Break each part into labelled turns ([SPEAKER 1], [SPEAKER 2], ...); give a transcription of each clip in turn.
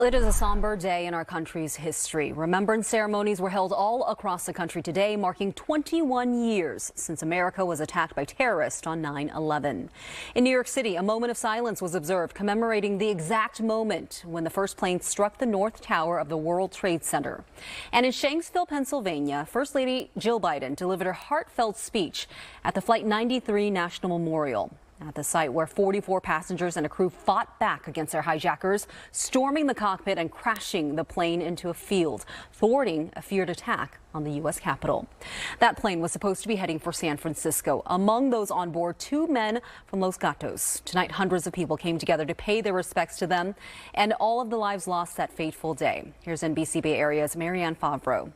[SPEAKER 1] It is a somber day in our country's history. Remembrance ceremonies were held all across the country today, marking 21 years since America was attacked by terrorists on 9/11. In New York City, a moment of silence was observed commemorating the exact moment when the first plane struck the North Tower of the World Trade Center. And in Shanksville, Pennsylvania, First Lady Jill Biden delivered a heartfelt speech at the Flight 93 National Memorial. At the site where 44 passengers and a crew fought back against their hijackers, storming the cockpit and crashing the plane into a field, thwarting a feared attack on the U.S. Capitol. That plane was supposed to be heading for San Francisco. Among those on board, 2 men from Los Gatos. Tonight, hundreds of people came together to pay their respects to them and all of the lives lost that fateful day. Here's NBC Bay Area's Marianne Favro.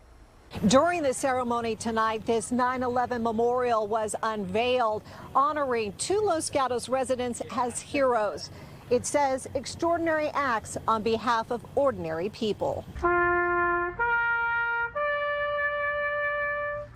[SPEAKER 2] During the ceremony tonight, this 9/11 memorial was unveiled, honoring 2 Los Gatos residents as heroes. It says extraordinary acts on behalf of ordinary people.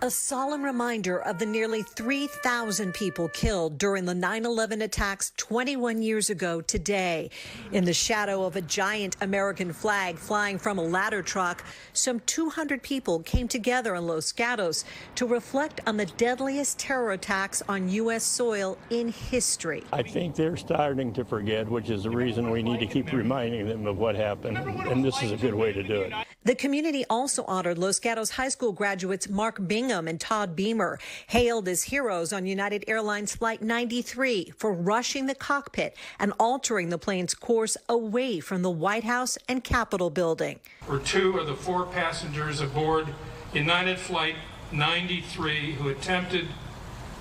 [SPEAKER 2] A solemn reminder of the nearly 3,000 people killed during the 9/11 attacks 21 years ago today. In the shadow of a giant American flag flying from a ladder truck, some 200 people came together in Los Gatos to reflect on the deadliest terror attacks on U.S. soil in history.
[SPEAKER 3] I think they're starting to forget, which is the reason we need to keep reminding them of what happened, and this is a good way to do it.
[SPEAKER 2] The community also honored Los Gatos High School graduates Mark Bingham and Todd Beamer, hailed as heroes on United Airlines Flight 93 for rushing the cockpit and altering the plane's course away from the White House and Capitol building.
[SPEAKER 4] Were 2 of the 4 passengers aboard United Flight 93 who attempted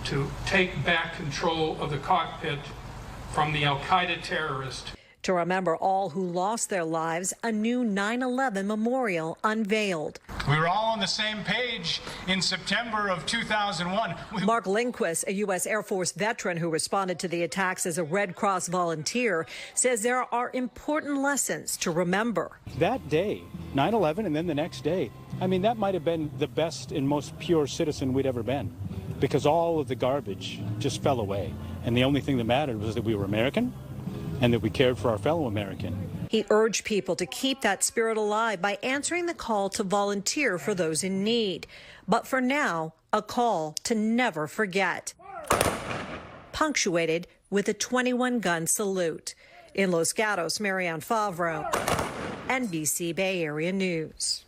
[SPEAKER 4] to take back control of the cockpit from the Al-Qaeda terrorist.
[SPEAKER 2] To remember all who lost their lives, a new 9/11 memorial unveiled.
[SPEAKER 5] We were all on the same page in September of 2001.
[SPEAKER 2] Mark Lindquist, a U.S. Air Force veteran who responded to the attacks as a Red Cross volunteer, says there are important lessons to remember.
[SPEAKER 6] That day, 9/11, and then the next day, I mean, that might have been the best and most pure citizen we'd ever been, because all of the garbage just fell away. And the only thing that mattered was that we were American and that we cared for our fellow American.
[SPEAKER 2] He urged people to keep that spirit alive by answering the call to volunteer for those in need. But for now, a call to never forget, punctuated with a 21-gun salute. In Los Gatos, Marianne Favro, NBC Bay Area News.